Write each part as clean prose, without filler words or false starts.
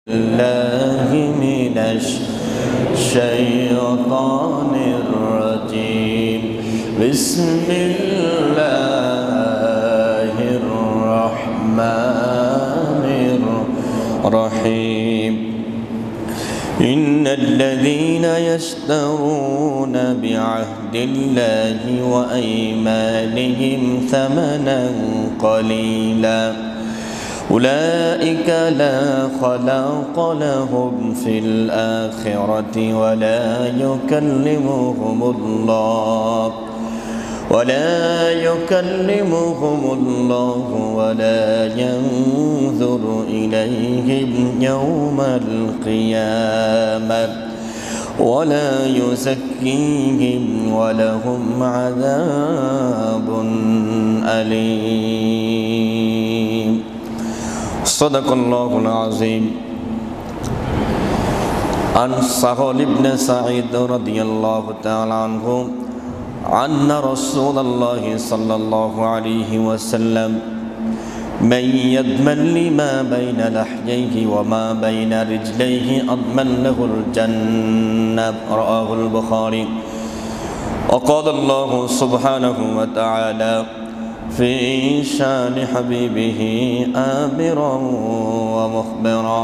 الله من الشيطان الرجيم بسم الله الرحمن الرحيم إن الذين يشترون بعهد الله وأيمانهم ثمنا قليلا أولئك لا خلاق لهم في الآخرة ولا يكلمهم الله ولا ينظر إليهم يوم القيامة ولا يزكيهم ولهم عذاب أليم صدق الله العظيم. عن سهل بن سعيد رضي الله تعالى عنه أن رسول الله صلى الله عليه وسلم من يضمن لما بين لحييه وما بين رجليه أضمن له الجنة رواه البخاري. وقال الله سبحانه وتعالى في شان حبيبه آمرا ومخبرا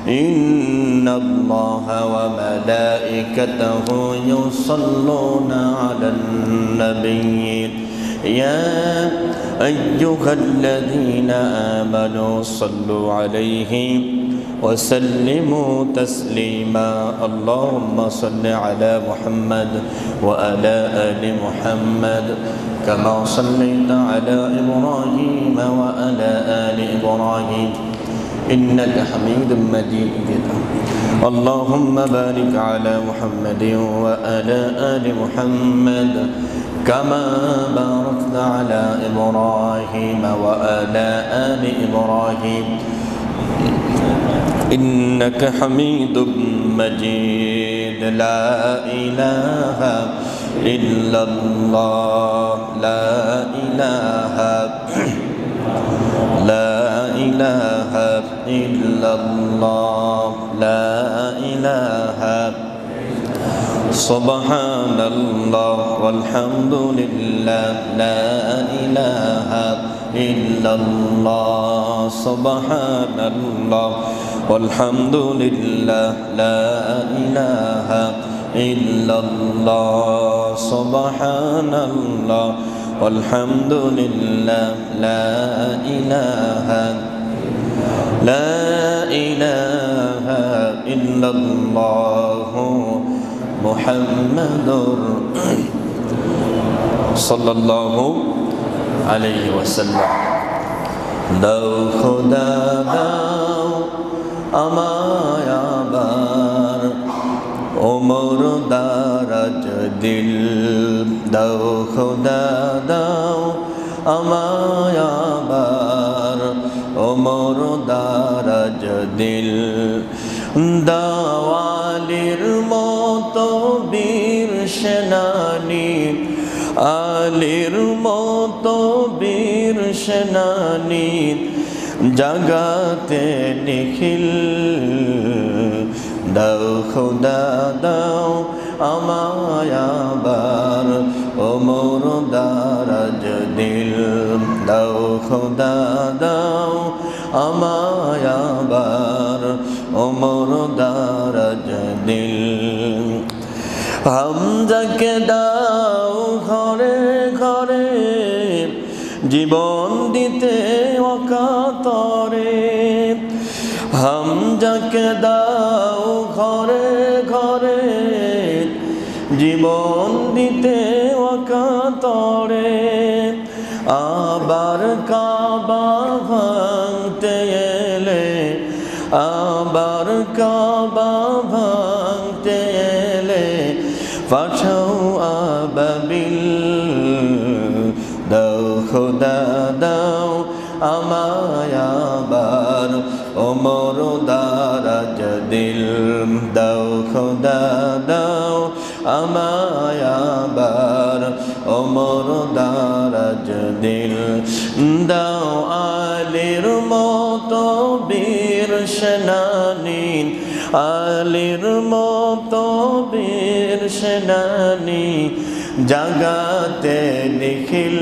إن الله وملائكته يصلون على النبي يا أيها الذين آمنوا صلوا عليه وسلموا تسليما اللهم صل على محمد وعلى آل محمد كما صليت على إبراهيم وعلى آل إبراهيم إنك حميد مجيد اللهم بارك على محمد وعلى آل محمد كما باركت على إبراهيم وعلى آل إبراهيم إنك حميد مجيد لا إله إلا الله لا إله إلا الله لا إله سبحان الله والحمد لله لا إله إلا الله سبحان الله والحمد لله لا إله إلا الله سبحان الله والحمد لله لا إله إلا الله محمد صلى الله عليه وسلم দাও খোদা দাও আমায় আবার ওমর দারাজ দিল দাও খোদা দাও আমায় আবার ওমর দারাজ দিল দাওয়ালির মতো বীর সেনানী আলীর মতো বীর সেনানী জাগাতে নিখিল দাও খোদা দাও আমায় আবার ওমর দারাজ দিল দাও খোদা দাও আমায় আবার ওমর দারাজ দিল হামজাকে দাও ঘরে ঘরে জীবন দিতে অকাতরে হামজাকে দাও ঘরে ঘরে জীবন দিতে অকাতরে আবার কাবা ভাঙতে এলে আবার কাবা ভাঙতে এলে পাঠাও আবাবিল দাও খোদা দাও আমায় আবার ওমর দারাজ দিল দাও খোদা দাও আমায় আবার ওমর দারাজ দিল দাও আলীর মতো বীর বীর সেনানী, আলীর মতো বীর সেনানী, জাগাতে নিখিল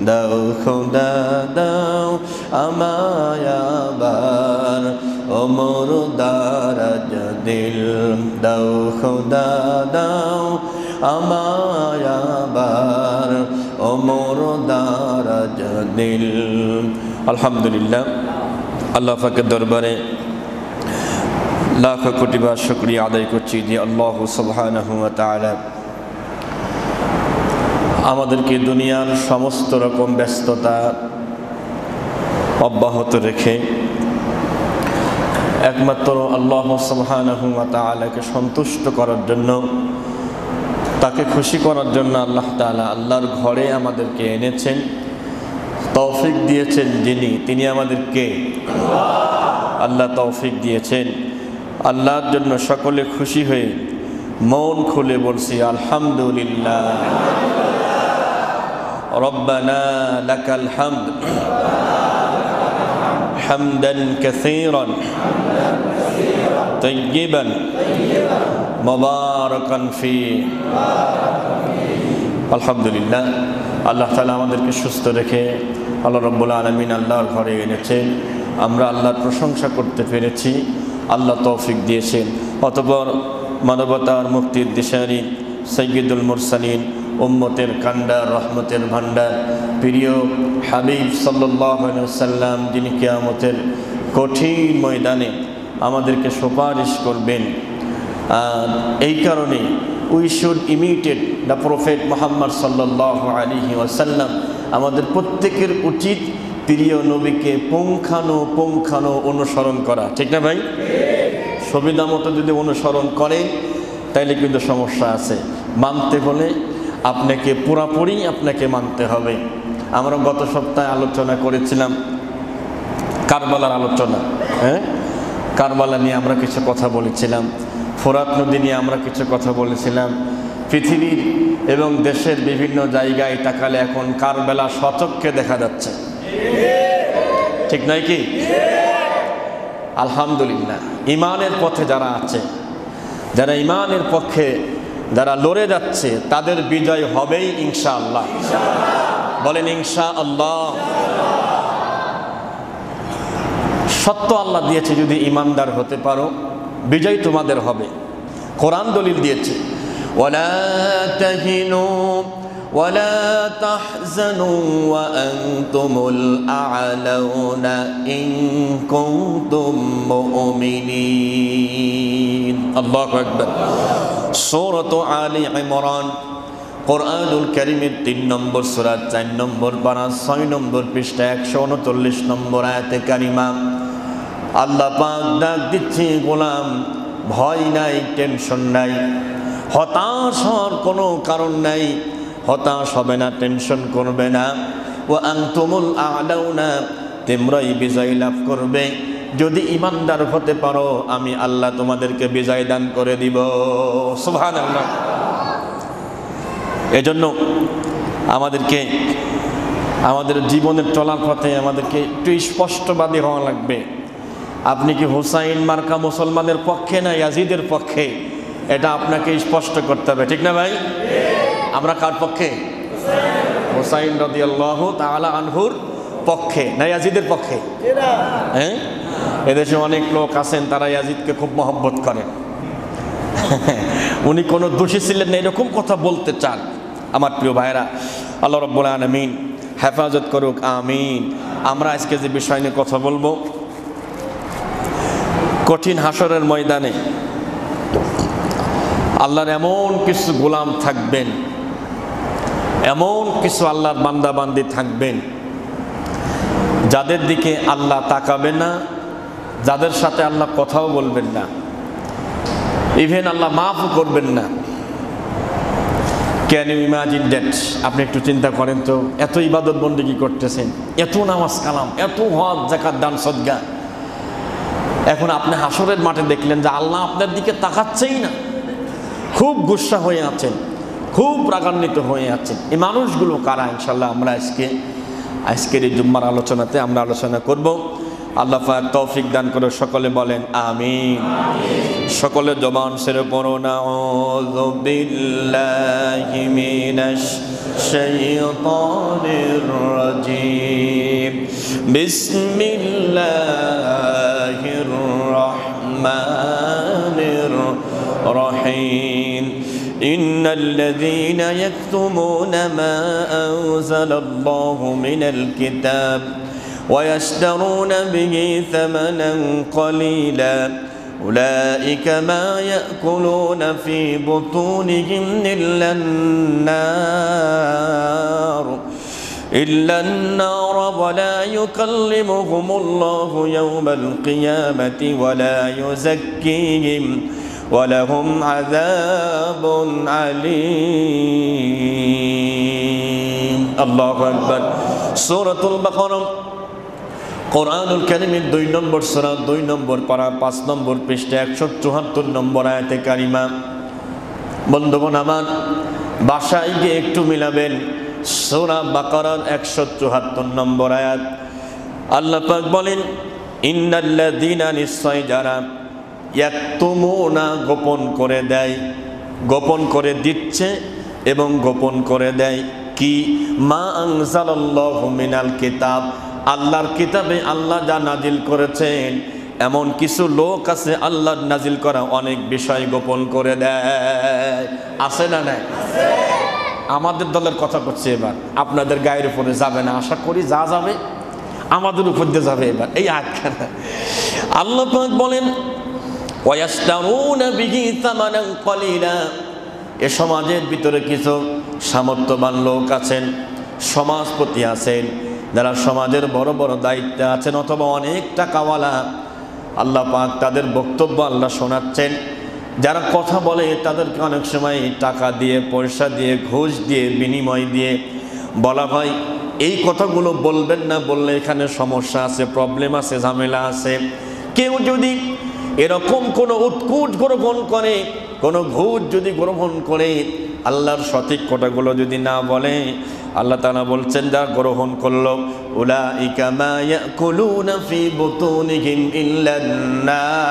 দাও খোদা দাও আমায় আবার ওমর দারাজ দিল, দাও খোদা দাও আমায় আবার ওমর দারাজ দিল। আলহামদুলিল্লাহ, আল্লাহ পাকের দরবারে লাখ কোটি বার শুকরিয়া আদায় করছি যে আল্লাহ সুবহানাহু ওয়া তাআলা আমাদেরকে দুনিয়ার সমস্ত রকম ব্যস্ততা অব্যাহত রেখে একমাত্র আল্লাহ সুবহানাহু ওয়া তাআলাকে সন্তুষ্ট করার জন্য, তাকে খুশি করার জন্য আল্লাহ তাআলা আল্লাহর ঘরে আমাদেরকে এনেছেন, তৌফিক দিয়েছেন যিনি, তিনি আমাদেরকে আল্লাহ তৌফিক দিয়েছেন। আল্লাহর জন্য সকলে খুশি হয়ে মন খুলে বলছি আলহামদুলিল্লাহ। রব্বানা লাকাল হামদ হামদান কাসীরান তাইয়িবান মুবারাকান ফি। আলহামদুলিল্লাহ, আল্লাহ তাআলা আমাদেরকে সুস্থ রেখে আল্লাহ রাব্বুল আলামিন আল্লাহর ঘরে এনেছেন। আমরা আল্লাহর প্রশংসা করতে পেরেছি, আল্লাহ তৌফিক দিয়েছেন। অতঃপর মানবতার মুক্তির দিশারি সাইয়্যিদুল মুরসালিন, উম্মতের কান্ডার, রহমতের ভান্ডার, প্রিয় হাবিব সাল্লাল্লাহু আলাইহি ওয়াসাল্লাম, যিনি কিয়ামতের কঠিন ময়দানে আমাদেরকে সুপারিশ করবেন, এই কারণে we should imitate the prophet Muhammad সাল্লাল্লাহু আলাইহি ওয়াসাল্লাম। আমাদের প্রত্যেকের উচিত প্রিয় নবীকে পুঙ্খানু অনুসরণ করা, ঠিক না ভাই? সুবিধা মতো যদি অনুসরণ করে তাইলে কিন্তু সমস্যা আছে। মানতে হলে আপনাকে পুরাপুরি আপনাকে মানতে হবে। আমরা গত সপ্তাহে আলোচনা করেছিলাম কারবালার আলোচনা, কারবালা নিয়ে আমরা কিছু কথা বলেছিলাম, ফোরাত নদী নিয়ে আমরা কিছু কথা বলেছিলাম। পৃথিবীর এবং দেশের বিভিন্ন জায়গায় তাকালে এখন কারবালা সচক্ষে দেখা যাচ্ছে, ঠিক নয় কি? আলহামদুলিল্লাহ, ইমানের পথে যারা আছে, যারা ইমানের পক্ষে যারা লড়ে যাচ্ছে, তাদের বিজয় হবেই ইনশাআল্লাহ। বলেন ইনশাআল্লাহ। সত্য আল্লাহ দিয়েছে, যদি ইমানদার হতে পারো বিজয় তোমাদের হবে। কোরআন দলিল দিয়েছে, ওয়ালা তাহিনু ওয়ালা তাহজানু ওয়া আনতুমুল আ'লাউনা ইন কুনতুম মুমিনিন। আল্লাহু আকবার। সূরাত আলী ইমরান, কোরআনুল কারীমের 3 নম্বর সূরা, 4 নম্বর পারা, 6 নম্বর পৃষ্ঠা, 139 নম্বর আয়াতে কারিমা। আল্লাহ পাক ডাক দিচ্ছে, গোলাম ভয় নাই, টেনশন নাই, হতাশ হওয়ার কোনো কারণ নাই, হতাশ হবে না, টেনশন করবে না। ওয়া আনতুমুল আ'লাউনা, তোমরাই বিজয় লাভ করবে। যদি ইমানদার হতে পারো আমি আল্লাহ তোমাদেরকে বিজয় দান করে দিব। সুবহানাল্লাহ। এজন্য আমাদেরকে আমাদের জীবনের চলার পথে আমাদেরকে একটু স্পষ্টবাদী হওয়া লাগবে। আপনি কি হুসাইন মার্কা মুসলমানের পক্ষে না ইয়াজিদের পক্ষে, এটা আপনাকে স্পষ্ট করতে হবে, ঠিক না ভাই? আমরা কার পক্ষে? হুসাইন রাদিয়াল্লাহু তাআলা আনহুর পক্ষে না ইয়াজিদের পক্ষে? হ্যাঁ, এদেশে অনেক লোক আছেন তারা ইয়াজিদকে খুব মহব্বত করেন, উনি কোনো দোষী ছিলেন না এরকম কথা বলতে চান। আমার প্রিয় ভাইরা, আল্লাহ রাব্বুল আলামিন হেফাজত করুক, আমিন। আমরা আজকে যে বিষয় নিয়ে কথা বলবো, কঠিন হাসরের ময়দানে আল্লাহর এমন কিছু গোলাম থাকবেন, এমন কিছু আল্লাহর বান্দা বান্দি থাকবেন যাদের দিকে আল্লাহ তাকাবেন না, যাদের সাথে আল্লাহ কথাও বলবেন না, ইভেন আল্লাহ মাফও করবেন না। Can you imagine that? আপনি একটু চিন্তা করেন তো, এত ইবাদত বন্দেগী করতেছেন, এত নামাজ কালাম, এত হজ যাকাত দান সদকা, এখন আপনি হাসরের মাঠে দেখলেন যে আল্লাহ আপনার দিকে তাকাচ্ছেই না, খুব গুসা হয়ে আছেন, খুব রাগান্বিত হয়ে আছেন। এই মানুষগুলো কারা? ইনশাল্লাহ আমরা আজকের এই জুম্মার আলোচনাতে আমরা আলোচনা করব। আল্লাহ পাক তৌফিক দান করে। সকলে বলেন আমিন। সকলে জবান সেরে পড়ুন আউযু বিল্লাহি মিনাশ শাইতানির রাজিম বিসমিল্লাহির রাহমানির রহিম ইন্নাল্লাযীনা ইয়াকতুমুনা মা আনজালাল্লাহু মিনাল কিতাব ويشترون به ثمنا قليلا أولئك ما يأكلون في بطونهم إلا النار ولا يكلمهم الله يوم القيامة ولا يزكيهم ولهم عذاب عليم الله أكبر سورة البقرة কোরআনুল কারীমের 2 নম্বর সূরা 2 নম্বর পারা 5 নম্বর পৃষ্ঠা 174 নম্বর আয়াতে কারিমা। বন্ধুগণ আমার, বাসায় গিয়ে একটু মিলাবেন সূরা বাকারার 174 নম্বর আয়াত। আল্লাহ পাক বলেন ইন্নাল্লাযীনা নিশ্চয় যারা ইয়াকতুমুনা গোপন করে দেয়, গোপন করে দিচ্ছে এবং গোপন করে দেয় কি মা আনজালাল্লাহু মিনাল কিতাব, আল্লাহর কিতাবে আল্লাহ যা নাজিল করেছেন। এমন কিছু লোক আছে আল্লাহর নাজিল করা অনেক বিষয় গোপন করে দেয়, আছে না নাই? আমাদের দলের কথা করছে এবার, আপনাদের গায়ের উপরে যাবে না, আশা করি যা যাবে আমাদের উপর দিয়ে যাবে এবার। এই আয়াতখানা আল্লাহ পাক বলেন ওয়ায়াশতারুনা বিহি সামানান কলিলা, এ সমাজের ভিতরে কিছু সামর্থ্যবান লোক আছেন, সমাজপতি আছেন, যারা সমাজের বড় বড় দায়িত্বে আছেন অথবা অনেক টাকাওয়ালা। আল্লাহ পাক তাদের বক্তব্য আল্লাহ শোনাচ্ছেন। যারা কথা বলে তাদেরকে অনেক সময় টাকা দিয়ে, পয়সা দিয়ে, ঘুষ দিয়ে, বিনিময় দিয়ে বলা হয় এই কথাগুলো বলবেন না, বললে এখানে সমস্যা আছে, প্রবলেম আছে, ঝামেলা আছে। কেউ যদি এরকম কোনো উৎকুট গ্রহণ করে, কোনো ঘুষ যদি গ্রহণ করে, আল্লাহর সঠিক কথাগুলো যদি না বলে, আল্লাহ তাআলা বলছেন যা গ্রহণ করলো উলাইকা মা ইয়াকুলুনা ফি বুতুনিহিম ইল্লান নার।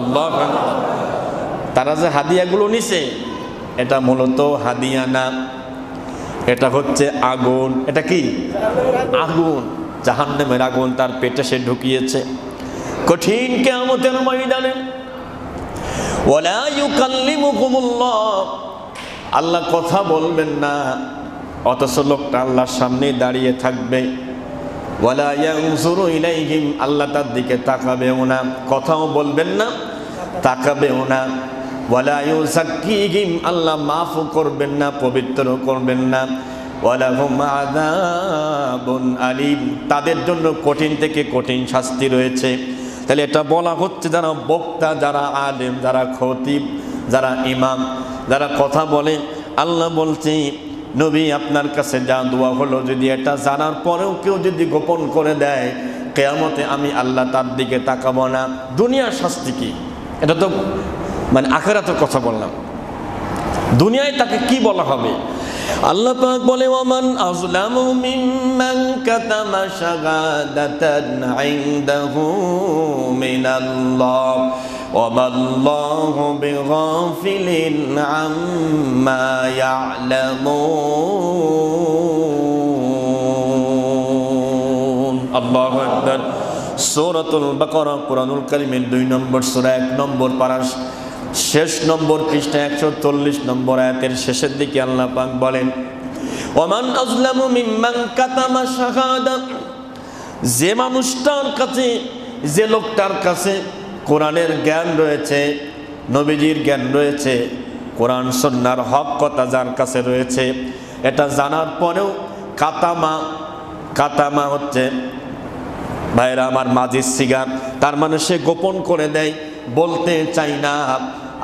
আল্লাহু আকবার। তারা যে হাদিয়াগুলো নিছে এটা মূলত হাদিয়া না, এটা হচ্ছে আগুন। এটা কি? আগুন, জাহান্নামের আগুন তার পেটে সে ঢুকিয়েছে। কঠিন কিয়ামতের ময়দানে ওয়ালা ইউকাল্লিমুকুমুল্লাহ, আল্লাহ কথা বলবেন না, অথচ লোকটা আল্লাহর সামনে দাঁড়িয়ে থাকবে। ওয়ালা ইয়ানজুরু ইলাইহিম, আল্লাহ তার দিকে তাকাবেও না, কথাও বলবেন না, তাকাবেও না। ওয়ালা ইউযাক্কিহিম, আল্লাহ মাফ করবেন না, পবিত্র করবেন না। ওয়ালাহুম আযাবুন আলীম, তাদের জন্য কঠিন থেকে কঠিন শাস্তি রয়েছে। তাহলে এটা বলা হচ্ছে যারা বক্তা, যারা আলেম, যারা খতিব, যারা ইমাম, যারা কথা বলে, আল্লাহ বলছে নবী আপনার কাছে যা দোয়া হলো যদি এটা জানার পরেও কেউ যদি গোপন করে দেয়, কিয়ামতে আমি আল্লাহ তার দিকে তাকাবো না। দুনিয়ার শাস্তি কি? এটা তো মানে আখিরাতের কথা বললাম, দুনিয়ায় তাকে কি বলা হবে? আল্লাহ পাক বলে ওয়ামান আযলামু মিম্মান কাতামা শাহাদাতান ইনদাহু মিনাল্লাহ ওয়ামাল্লাহু বিগাফিলিন আম্মা ইয়া'লামুন। আল্লাহু আকবার। সূরাতুল বাকারা কুরআনুল কারীমের 2 নম্বর সূরা 1 নম্বর পারা শেষ নম্বর পৃষ্ঠা 140 নম্বর আয়াতের শেষের দিকে আল্লাহ পাক বলেন ওয়ামান আযলামু মিম্মান কাতামা শাহাদা, যে মানুষটার কাছে, যে লোকটার কাছে কোরআনের জ্ঞান রয়েছে, নবীজির জ্ঞান রয়েছে, কোরআন সুন্নাহর হক কথা যার কাছে রয়েছে, এটা জানার পরেও কাতামা হচ্ছে ভাইরা আমার মাজিদ সিগার, তার মানে সে গোপন করে দেয়, বলতে চাই না।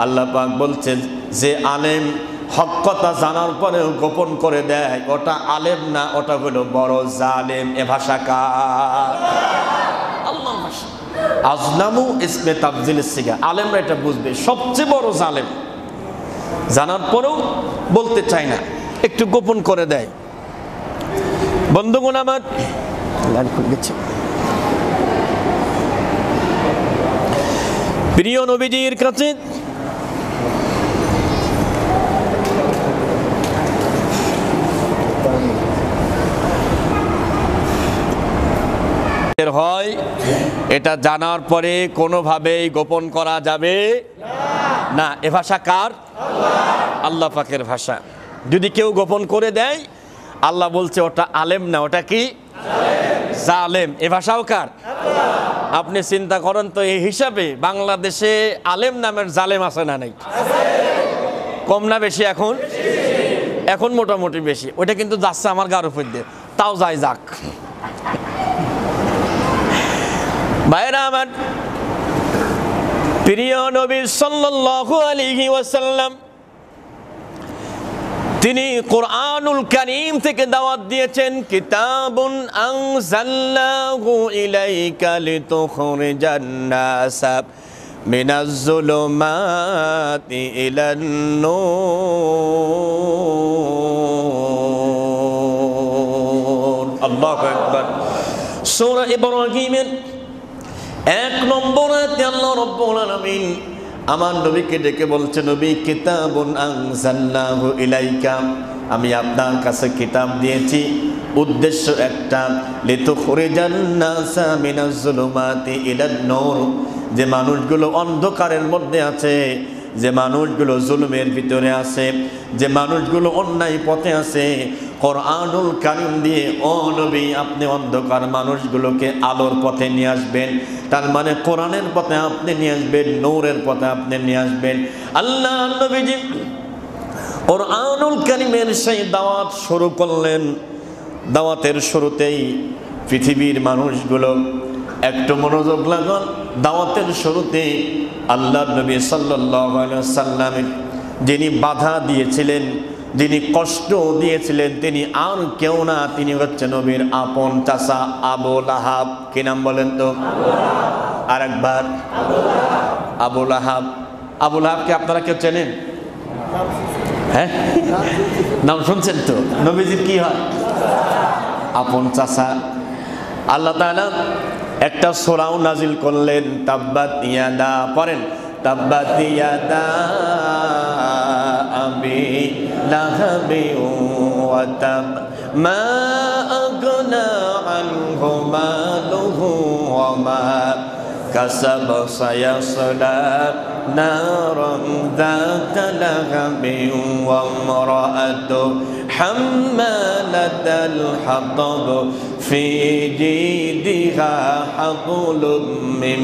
আল্লাহ পাক বলছেন যে আলেম হক কথা জানার পরেও গোপন করে দেয়, ওটা আলেম না, ওটা হলো বড় জালেম। এ ভাষা কার? আল্লাহর ভাষা। আজলামু ইসমে তাফজিল সিগা, আলেমরা এটা বুঝবে, সবচেয়ে বড় জালেম, জানার পরেও বলতে চায় না, একটু গোপন করে দেয়। বন্ধুগণ আমার, প্রিয় নবীজির কাছে হয়, এটা জানার পরে কোনোভাবেই গোপন করা যাবে না। এ ভাষা কার? আল্লাহ পাকের ভাষা। যদি কেউ গোপন করে দেয়, আল্লাহ বলছে ওটা আলেম না, ওটা কি? জালেম। এ ভাষাও কার? আপনি চিন্তা করেন তো, এই হিসাবে বাংলাদেশে আলেম নামের জালেম আছে না নাই? কম না বেশি? এখন মোটামুটি বেশি। ওইটা কিন্তু যাচ্ছে আমার গার উপর দিয়ে, তাও যাই যাক। ভাইরা আমার, প্রিয় নবী সাল্লাল্লাহু আলাইহি ওয়াসাল্লাম তিনি কোরআনুল কারীম থেকে দাওয়াত দিয়েছেন, কিতাবুন আনজালনাহু ইলাইকা লিতুখরিজান নাসা মিনাজ যুলুমাতি ইলান নূর। আল্লাহু আকবার। সূরা ইব্রাহিমের 1 নম্বর আয়াতে আল্লাহ রাব্বুল আলামিন আমার নবীকে ডেকে বলছে, নবী কিতাবুন আনজালনাহু ইলাইকা, আমি আপনার কাছে কিতাব দিয়েছি, উদ্দেশ্য একটা, লিতুখরিজান নাসা মিনাজ যুলুমাতি ইলান নূর, যে মানুষগুলো অন্ধকারের মধ্যে আছে, যে মানুষগুলো জুলুমের ভিতরে আছে, যে মানুষগুলো অন্যায় পথে আছে, কোরআনুল কারীম দিয়ে ও নবী আপনি অন্ধকার মানুষগুলোকে আলোর পথে নিয়ে আসবেন। তার মানে কোরআনের পথে আপনি নিয়ে আসবেন, নূরের পথে আপনি নিয়ে আসবেন। আল্লাহ নবীজি কোরআনুল কারীমের সেই দাওয়াত শুরু করলেন। দাওয়াতের শুরুতেই পৃথিবীর মানুষগুলো একটু মনোযোগ লাগান। দাওয়াতের শুরুতে আল্লাহ নবী সাল্লাল্লাহু আলাইহি ওয়াসাল্লাম যিনি বাধা দিয়েছিলেন, যিনি কষ্ট দিয়েছিলেন, তিনি আর কেউ না, তিনি হচ্ছে নবীর আপন চাচা আবু লাহাব। কি নাম বলেন তো? আরেকবার, আবু লাহাব। আবু লাহাবকে আপনারা কেউ চেনেন? হ্যাঁ, নাম শুনছেন তো? নবীজির কি হয়? আপন চাচা। আল্লাহ তাআলা একটা সূরাও নাজিল করলেন, তাব্বাত ইয়াদা, পড়েন, তাব্বাত ইয়াদা আবি লাহাবি ওয়া তাব, মা আগনা আনহু মালুহু ওয়া মা কাসাব, সায়াসলা নারান যাতা লাহাবি ওয়া ইমরাআতু হাম্মালাতাল হাতাব ফি জিদিহা হাবলুম মিন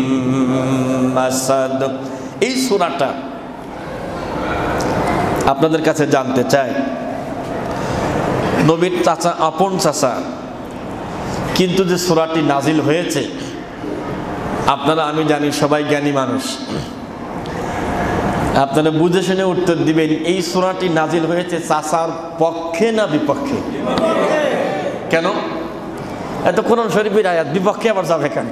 মাসাদ। এই সূরাটা আপনাদের কাছে জানতে চাই, নবীর চাচা, আপন চাচা, কিন্তু যে সূরাটি নাজিল হয়েছে, আপনারা, আমি জানি সবাই জ্ঞানী মানুষ, আপনারা বুঝে শুনে উত্তর দিবেন, এই সূরাটি নাজিল হয়েছে চাচার পক্ষে না বিপক্ষে? কেন? এত কোরআন শরীফের আয়াত, বিপক্ষে আবার যাবে কেন?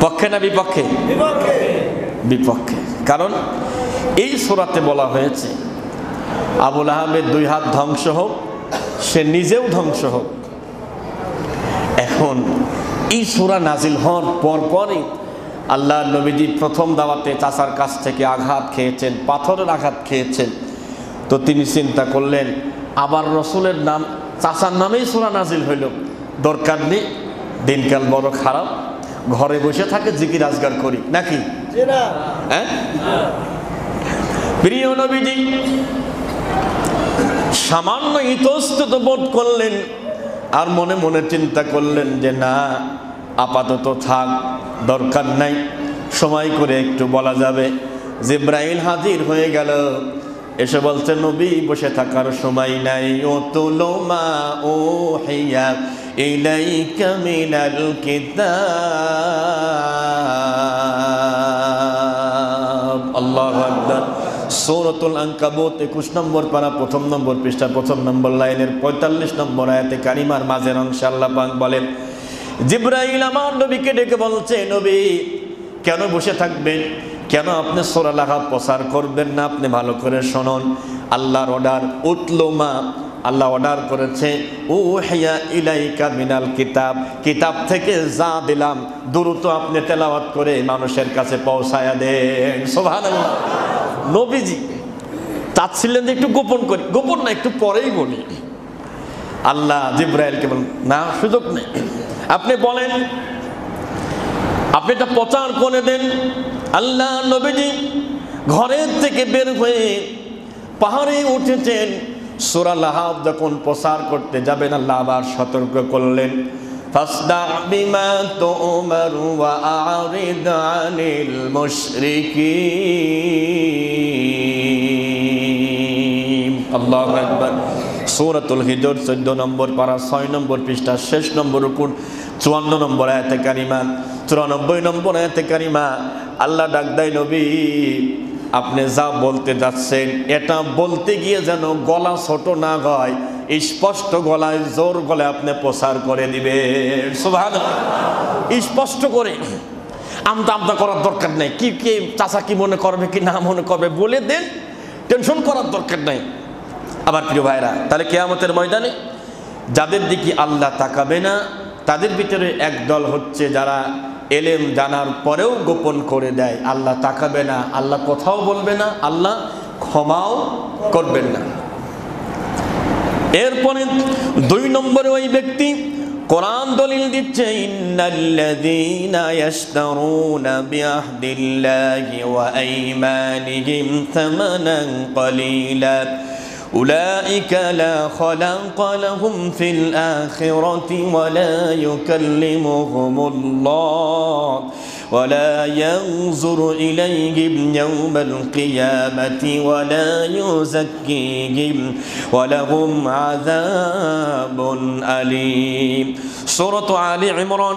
পক্ষে না বিপক্ষে? বিপক্ষে। কারণ এই সূরাতে বলা হয়েছে আবু লাহাবের 2 হাত ধ্বংস হোক, সে নিজেও ধ্বংস হোক। এখন এই সূরা নাজিল হওয়ার পরপরই আল্লাহ নবীজি প্রথম দাওয়াতে চাচার কাছ থেকে আঘাত খেয়েছেন, পাথরের আঘাত খেয়েছেন। তো তিনি চিন্তা করলেন, আবার রসুলের নাম, চাচার নামেই সূরা নাজিল হইল, দরকার নেই, দিনকাল বড় খারাপ, ঘরে বসে থাকে জিকির আজগার করি, নাকি? হ্যাঁ, প্রিয় নবীজি সামান্য ইতস্তত বোধ করলেন, আর মনে মনে চিন্তা করলেন যে না, আপাতত থাক, দরকার নাই, সময় করে একটু বলা যাবে। জিবরাইল হাজির হয়ে গেল, এসে বলছে, নবী বসে থাকার সময় নাই, উতলু মা উহিয়া ইলাইকা মিনাল কিতাব। আল্লাহু আকবার। সূরাতুল আনকাবুত 21 নম্বর পারা, 1 নম্বর পৃষ্ঠা, 1 নম্বর লাইনের 45 নম্বর আয়াতে কারিমার মাঝের অংশে আল্লাহ পাক বলেন, জিবরাইল আমার নবীকে ডেকে বলছে, নবী কেন বসে থাকবেন? কেন আপনি সূরা লাহাব প্রচার করবেন না? আপনি ভালো করে শুনুন, আল্লাহর অর্ডার, উতলু মা আল্লাহ অর্ডার করেছে উহিয়া ইলাইকা মিনাল কিতাব, কিতাব থেকে যা দিলাম দ্রুত আপনি তেলাওয়াত করে মানুষের কাছে পৌঁছায়া দেন। সুবহানাল্লাহ। নবীজি চাচ্ছিলেন যে একটু গোপন করি, গোপন না একটু পরেই বলি। আল্লাহ জিবরাইলকে বলেন না, সুযোগ নেই, আপনি বলেন, আপনি এটা প্রচার করে দেন। আল্লাহ নবীজি ঘরের থেকে বের হয়ে পাহাড়ে উঠেছেন। সূরা লাহাব যখন প্রচার করতে যাবেন আল্লাহ আবার সতর্ক করলেন, ফাসদা বিমা তুমার ওয়া আরিদ আনিল মুশরিকিন। আল্লাহু আকবার। সূরাতুল হিজর 14 নম্বর পারা 6 নম্বর পৃষ্ঠা শেষ নম্বর উপর 54 নম্বর আয়াতে কারিমা, 94 নম্বর আয়াতে কারিমা আল্লাহ ডাক দেয়, নবী আপনি যা বলতে যাচ্ছেন এটা বলতে গিয়ে যেন গলা ছোট না হয়, স্পষ্ট গলায় জোর গলায় আপনি প্রচার করে দিবেন। সুবহানাল্লাহ। স্পষ্ট করে আমতা আমতা করার দরকার নেই, কি কে চাচা কি মনে করবে কি না মনে করবে বলে দেন, টেনশন করার দরকার নাই। আবার প্রিয় ভাইরা, তাহলে কিয়ামতের ময়দানে যাদের দিকে আল্লাহ তাকাবে না তাদের ভিতরে একদল হচ্ছে যারা এলেম জানার পরেও গোপন করে দেয়। আল্লাহ তাকাবে না, আল্লাহ কথাও বলবে না, আল্লাহ ক্ষমাও করবেন না। এরপরে 2 নম্বরে ওই ব্যক্তি কোরআন দলিল দিচ্ছে, ইন্নাল্লাযীনা ইয়াশতারুনা বিআহদিল্লাহি ওয়া আইমানিহিম থামানান ক্বালীলা أولئك لا خلاق لهم في الآخرة ولا يكلمهم الله ولا ينظر إليهم يوم القيامة ولا يزكيهم ولهم عذاب أليم। سورة آل عمران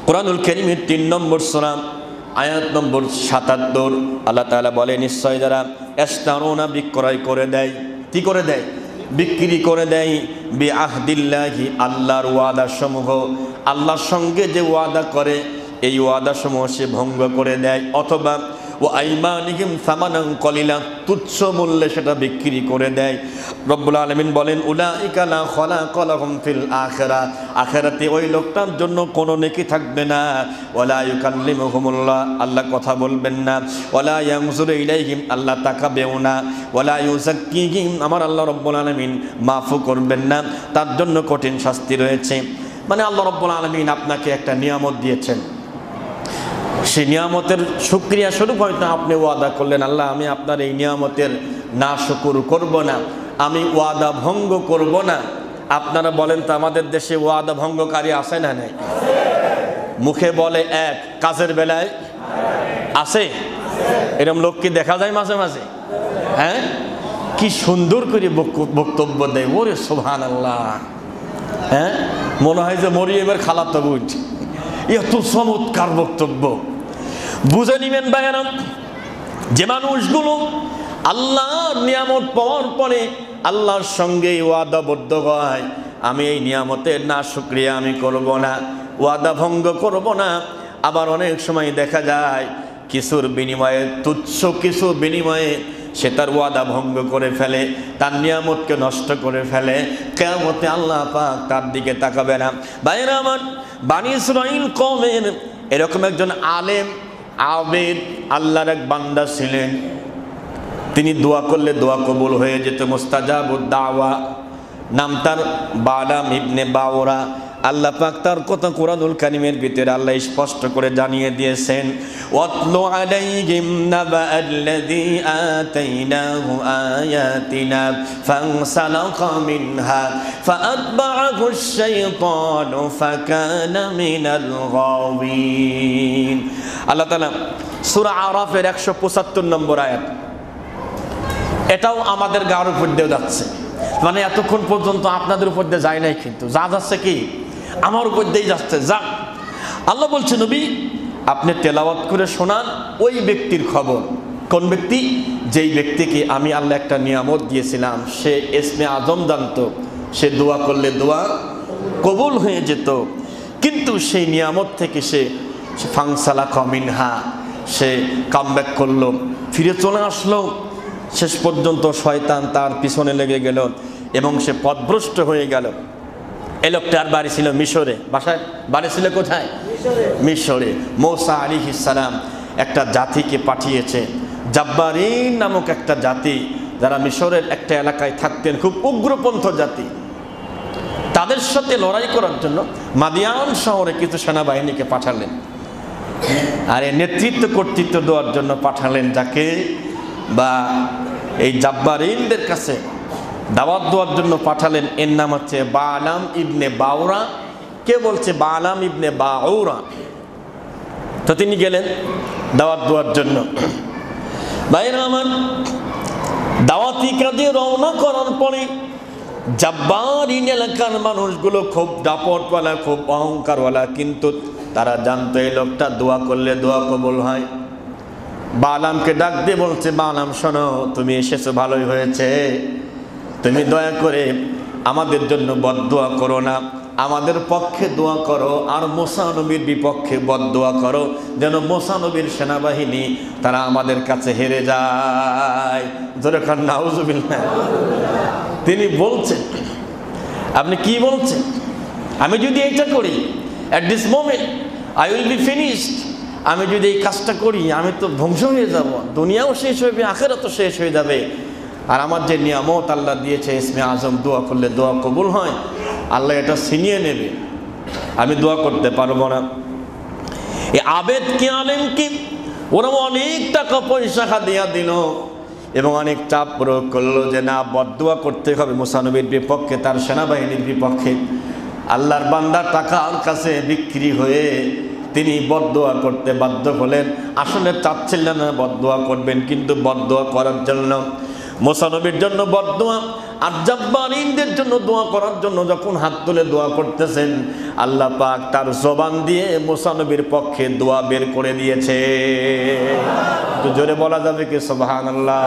কোরআনুল কারীমের 3 নম্বর সূরা আয়াত নম্বর 77 আল্লাহ তাআলা বলে, নিশ্চয় যারা ইস্তারুনা বিক্রয় করে দেয়, কি করে দেয়? বিক্রি করে দেয় বিআহদিল্লাহি আল্লাহর ওয়াদা সমূহ, আল্লাহর সঙ্গে যে ওয়াদা করে এই ওয়াদা সমূহ সে ভঙ্গ করে দেয়, অথবা ও আইমানিহিম সামানান কলিলা তুচ্ছ মূল্যে সেটা বিক্রি করে দেয়। রব্বুল আলামিন বলেন, উলাইকা লা খালাকা লাহুম ফিল আখিরাহ, আখিরাতে ওই লোকটার জন্য কোনো নেকি থাকবে না। ওয়ালা ইউকাল্লিমুহুমুল্লাহ, আল্লাহ কথা বলবেন না। ওয়ালা ইয়ানজুরু ইলাইহিম, আল্লাহ তাকাবেও না। ওয়ালা ইউযাক্কিহিম, আমার আল্লাহ রব্বুল আলামিন মাফও করবেন না, তার জন্য কঠিন শাস্তি রয়েছে। মানে আল্লাহ রব্বুল আলামিন আপনাকে একটা নিয়ামত দিয়েছেন, সেই নিয়ামতের শুকরিয়া স্বরূপ হয়তো আপনি ওয়াদা করলেন, আল্লাহ আমি আপনার এই নিয়ামতের নাশুকুর করব না, আমি ওয়াদা ভঙ্গ করব না। আপনারা বলেন তো আমাদের দেশে ওয়াদা ভঙ্গকারী আছে না নেই? মুখে বলে এক, কাজের বেলায় আছে? এরকম লোক কি দেখা যায় মাঝে মাঝে? হ্যাঁ, কি সুন্দর করে বক্তব্য দেয়, ওরে সুবহানাল্লাহ। হ্যাঁ, মনে হয় যে মরিয়মের খালাতো বোন, এত চমৎকার বক্তব্য। বুঝে নিবেন ভাইয়েরা, যে মানুষগুলো আল্লাহর নিয়ামত পাওয়ার পরে আল্লাহর সঙ্গে ওয়াদাবদ্ধ হয়, আমি এই নিয়ামতের না শুকরিয়া আমি করব না, ওয়াদা ভঙ্গ করব না। আবার অনেক সময় দেখা যায় কিছুর বিনিময়ে, তুচ্ছ কিছু বিনিময়ে সে তার ওয়াদা ভঙ্গ করে ফেলে, তার নিয়ামতকে নষ্ট করে ফেলে। কিয়ামতে আল্লাহ পাক তার দিকে তাকাবে না। ভাইয়েরা আমার, বানী ইসরাঈল কওমের এরকম একজন আলেম আবেদ আল্লাহর এক বান্দা ছিলেন, তিনি দোয়া করলে দোয়া কবুল হয়ে যেত, মুস্তাজাবুদ দাওয়া। নাম তার বালাম ইবনে বাওরা। আল্লাহ পাক তার কথা কোরআনুল কারীমের ভিতরে আল্লাহ স্পষ্ট করে জানিয়ে দিয়েছেন, ওয়াতলু আলাইহিম নাবাআল্লাযী আতাইনাহু আয়াতিনা ফানসালাকা মিনহা ফাআতবাআহু আশ-শাইতানু ফাকানা মিনাল গাওয়িন। আল্লাহ তাআলা সূরা আরাফের 175 নম্বর আয়াত, এটাও আমাদের গায়ের উপর দিয়ে যাচ্ছে। মানে এতক্ষণ পর্যন্ত আপনাদের উপর দিয়ে যায় নাই, কিন্তু যা যাচ্ছে কি আমার উপর দিয়েই যাচ্ছে। যা আল্লাহ বলছে, নবী আপনি তেলাওয়াত করে শোনান ওই ব্যক্তির খবর। কোন ব্যক্তি? যেই ব্যক্তিকে আমি আল্লাহ একটা নিয়ামত দিয়েছিলাম, সে ইসমে আজম জানতো, সে দোয়া করলে দোয়া কবুল হয়ে যেত, কিন্তু সেই নিয়ামত থেকে সে ফাংসালাকা মিনহা, সে কামব্যাক করলো, ফিরে চলে আসলো। শেষ পর্যন্ত শয়তান তার পিছনে লেগে গেল। এবং সে পথভ্রষ্ট হয়ে গেল। এই লোকটার বাড়ি ছিল মিশরে, বাড়ি ছিল কোথায়? মিশরে। মূসা আলাইহিস সালাম একটা জাতিকে পাঠিয়েছে, জাব্বারিন নামক একটা জাতি, যারা মিশরের একটা এলাকায় থাকতেন, খুব উগ্রপন্থী জাতি। তাদের সাথে লড়াই করার জন্য মাদিয়ান শহরে কিছু সেনাবাহিনীকে পাঠালেন, আর এই নেতৃত্ব কর্তৃত্ব দেওয়ার জন্য পাঠালেন যাকে, বা এই জাব্বারিনদের কাছে দাওয়াত দেওয়ার জন্য পাঠালেন। এর নাম হচ্ছে বালাম ইবনে বাউরা। কে বলছে? বালাম ইবনে বাউরা। তো তিনি গেলেন দাওয়াত দেওয়ার জন্য। ভাইরা আমার, দাওয়াতি কাজে রওনা করার পরে জাব্বারিন এলাকার মানুষগুলো খুব দাপটওয়ালা, খুব অহংকারওয়ালা, কিন্তু তারা জানতো এই লোকটা দোয়া করলে দোয়া কবুল হয়। বালামকে ডাক দিয়ে বলছে, বালাম শোনো, তুমি এসেছো ভালোই হয়েছে, তুমি দয়া করে আমাদের জন্য বদদোয়া করো না, আমাদের পক্ষে দোয়া করো, আর মূসা নবীর বিপক্ষে বদদোয়া করো, যেন মূসা নবীর সেনাবাহিনী তারা আমাদের কাছে হেরে যায়। জোরে খান নাউজুবিল্লাহ। তিনি বলছেন, আপনি কি বলছেন? আমি যদি এইটা করি, at this moment I will be finished. আমি যদি এই কাজটা করি আমি তো ধ্বংস হয়ে যাব, দুনিয়াও শেষ হয়ে যাবে, আখিরাতও শেষ হয়ে যাবে। আর আমার যে নিয়ামত আল্লাহ দিয়েছে, ইসমে আজম, দোয়া করলে দোয়া কবুল হয়, আল্লাহ এটা ছিনিয়ে নেবে, আমি দোয়া করতে পারবো না। এই আবেদ কি আলেম কি, ওরা অনেক টাকা পয়সা দিয়া দিল এবং অনেক চাপ প্রয়োগ করলো যে না, বদদোয়া করতে হবে মূসা নবীর বিপক্ষে, তার সেনাবাহিনীর বিপক্ষে। আল্লাহর বান্দা টাকার কাছে বিক্রি হয়ে তিনি বদদোয়া করতে বাধ্য হলেন। আসলে চাচ্ছিলেন না বদদোয়া করবেন, কিন্তু বদদোয়া করার জন্য, মূসা নবীর জন্য বদদোয়া আর জাব্বারিনদের জন্য দোয়া করার জন্য যখন হাত তুলে দোয়া করতেছেন, আল্লাহ পাক তার জবান দিয়ে মূসা নবীর পক্ষে দোয়া বের করে দিয়েছে। তো জোরে বলা যাবে কি সুবহানাল্লাহ?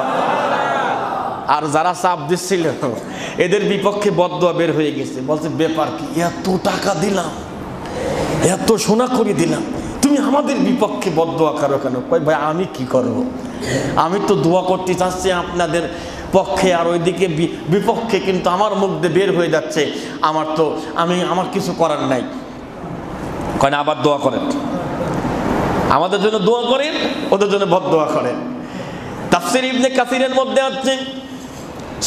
আর যারা চাপ দিচ্ছিল এদের বিপক্ষে বদদোয়া বের হয়ে গেছে। বলছে, ব্যাপার কি, এত টাকা দিলাম, এত সোনা করে দিলাম, তুমি আমাদের বিপক্ষে বদদোয়া করো কেন? কই ভাই, আমি কি করব? আমি তো দোয়া করতে চাচ্ছি আপনাদের পক্ষে, আর ওইদিকে বিপক্ষে, কিন্তু আমার মুখ দিয়ে বের হয়ে যাচ্ছে, আমার কিছু করার নাই। কয় না, আবার দোয়া করেন, আমাদের জন্য দোয়া করেন, ওদের জন্য বদদোয়া করেন। তাফসীর ইবনে কাসিরের মধ্যে আছে,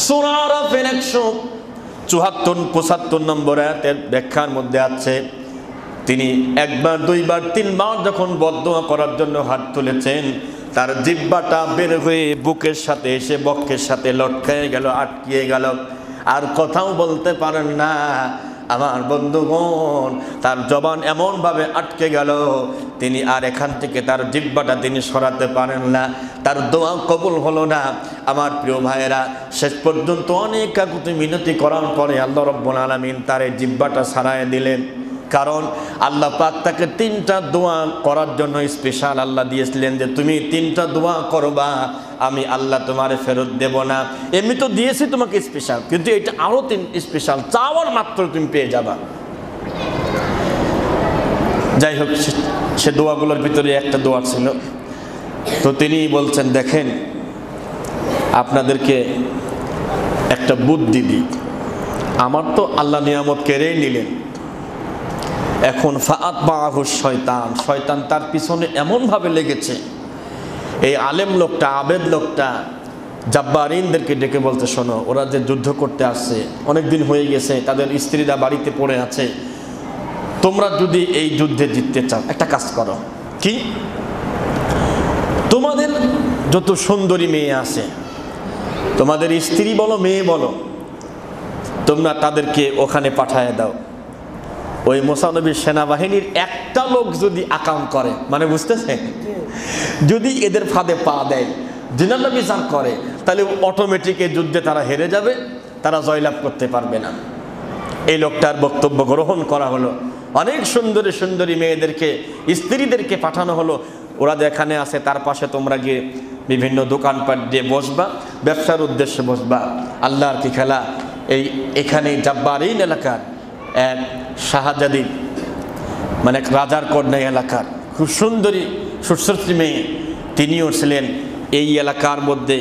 সূরা আরাফের 174-75 নম্বর আয়াতের ব্যাখ্যার মধ্যে আছে, তিনি একবার, দুইবার, তিনবার যখন বদদোয়া করার জন্য হাত তুলেছেন, তার জিহ্বাটা বের হয়ে বুকের সাথে এসে বক্ষের সাথে লটকায় গেল, আটকিয়ে গেল, আর কথাও বলতে পারেন না। আমার বন্ধুগণ, তার জবান এমনভাবে আটকে গেল, তিনি আর এখান থেকে তার জিহ্বাটা তিনি সরাতে পারেন না, তার দোয়া কবুল হলো না। আমার প্রিয় ভাইয়েরা, শেষ পর্যন্ত অনেক কাকুতি মিনতি করার পরে আল্লাহ রাব্বুল আলামিন তার এই জিহ্বাটা সারায় দিলেন। কারণ আল্লাহ পাক তাকে 3টা দোয়া করার জন্য স্পেশাল আল্লাহ দিয়েছিলেন, যে তুমি 3টা দোয়া করবা, আমি আল্লাহ তোমারে ফেরত দেব না। এমনি তো দিয়েছি তোমাকে স্পেশাল, কিন্তু এটা আরো 3 স্পেশাল, চাওয়ার মাত্র তুমি পেয়ে যাবা। যাই হোক, সে দোয়াগুলোর ভিতরে একটা দোয়া ছিল। তো তিনি বলছেন, দেখেন, আপনাদেরকে একটা বুদ্ধি দিই, আমার তো আল্লাহ নিয়ামত কেড়েই নিলেন, এখন ফাআতবাহু শয়তান, শয়তান তার পিছনে এমনভাবে লেগেছে। এই আলেম লোকটা, আবেদ লোকটা জাব্বারিনদেরকে ডেকে বলতে, শোনো, ওরা যে যুদ্ধ করতে আসছে, অনেক দিন হয়ে গেছে, তাদের স্ত্রীরা বাড়িতে পড়ে আছে, তোমরা যদি এই যুদ্ধে জিততে চাও, একটা কাজ করো। কি? তোমাদের যত সুন্দরী মেয়ে আছে, তোমাদের স্ত্রী বলো, মেয়ে বলো, তোমরা তাদেরকে ওখানে পাঠায় দাও। ওই মূসা নবীর সেনাবাহিনীর একটা লোক যদি আকাম করে, মানে বুঝতেছে, যদি এদের ফাঁদে পা দেয়, জিনাল্লা বিচার করে, তাহলে অটোমেটিক এই যুদ্ধে তারা হেরে যাবে, তারা জয়লাভ করতে পারবে না। এই লোকটার বক্তব্য গ্রহণ করা হলো। অনেক সুন্দরী সুন্দরী মেয়েদেরকে, স্ত্রীদেরকে পাঠানো হলো, ওরা যেখানে আছে তার পাশে তোমরা গিয়ে বিভিন্ন দোকানপাট দিয়ে বসবা, ব্যবসার উদ্দেশ্যে বসবা। আল্লাহর কি খেলা! এখানে জাব্বারিন এলাকার এক শাহজাদি, মানে রাজার কন্যা এলাকার খুব সুন্দরী সুশ্রী মেয়ে, তিনিও ছিলেন এই এলাকার মধ্যে।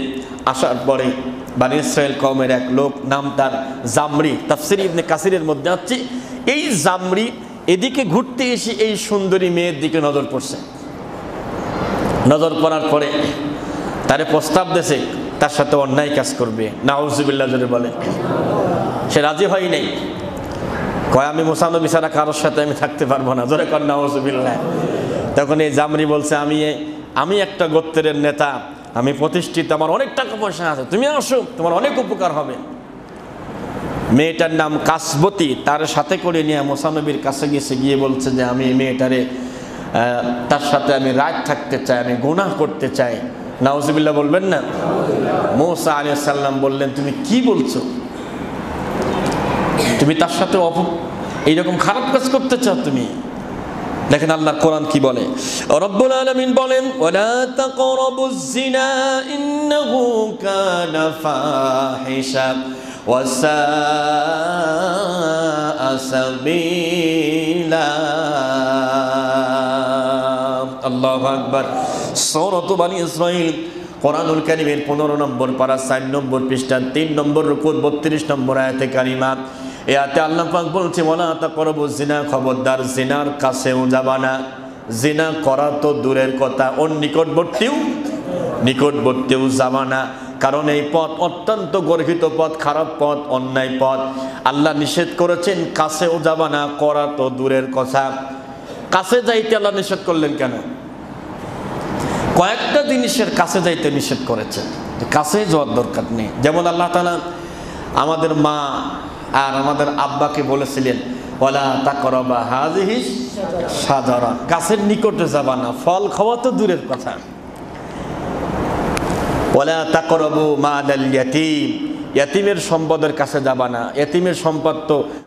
আসার পরে বানি ইসরাইল কওমের এক লোক, নাম তার জামরি। তাফসীর ইবনে কাসিরের মধ্যে আছে এই জামরি এদিকে ঘুরতে এসে এই সুন্দরী মেয়ের দিকে নজর পড়ছে। নজর পড়ার পরে তারে প্রস্তাব দিয়েছে তার সাথে অন্যায় কাজ করবে। নাউজুবিল্লাহ যদি বলে, সে রাজি হয় নাই। কয় আমি মুসা নবী ছাড়া কারোর সাথে আমি থাকতে পারবো না, জোরে কর নাউজুবিল্লাহ। তখন এই জামরি বলছে, আমি একটা গোত্রের নেতা, আমি প্রতিষ্ঠিত, আমার অনেক টাকা পয়সা আছে, তুমি আসো, তোমার অনেক উপকার হবে। মেয়েটার নাম কাসবতী, তার সাথে করে নিয়ে মুসা নবীর কাছে গিয়ে বলছে যে আমি এই মেয়েটারে তার সাথে আমি রাত থাকতে চাই, আমি গুনাহ করতে চাই। নাউজুবিল্লাহ বলবেন না? মুসা আলাইহিস সালাম বললেন, তুমি কি বলছো? তুমি তার সাথে এইরকম খারাপ কাজ করতে চাও তুমি? দেখেন আল্লাহর কোরআন কি বলে। রব্বুল আলামিন বলেন, ওয়ালা তাকরাবুজ জিনা ইন্নাহু কানা ফাহিশা ওয়া সাআ সাবিলা। আল্লাহু আকবার। সূরা বানি ইসরাইল কোরআনুল কারীমের 15 নম্বর পারা 4 নম্বর পৃষ্ঠা 3 নম্বর রুকু 32 নম্বর আয়াতে কারিমা। এতে আল্লাহ পাক বলছে, ওয়ালা তাকরাবুজ জিনা, খবরদার জিনার কাছেও যাবা না। জিনা করা তো দূরের কথা, ওর নিকটবর্তীও যাবা না। কারণ এই পথ অত্যন্ত গর্হিত পথ, খারাপ পথ, অন্যায় পথ। আল্লাহ নিষেধ করেছেন, কাছেও যাবা না, করা তো দূরের কথা। কাছে যাইতে আল্লাহ নিষেধ করলেন কেন? কয়েকটা জিনিসের কাছে যাইতে নিষেধ করেছেন, কাছে যাওয়ার দরকার নেই। যেমন আল্লাহ তাআলা আমাদের মা আর আমাদের আব্বাকে বলেছিলেন, ওয়ালা তাকরাবা হাযিহিস শাজারা, গাছের নিকটে যাবা না, ফল খাওয়া তো দূরের কথা। ওয়ালা তাকরাবু মালাল ইয়াতীম, ইয়াতীমের সম্পদের কাছে যাবা না, ইয়াতীমের সম্পদ তো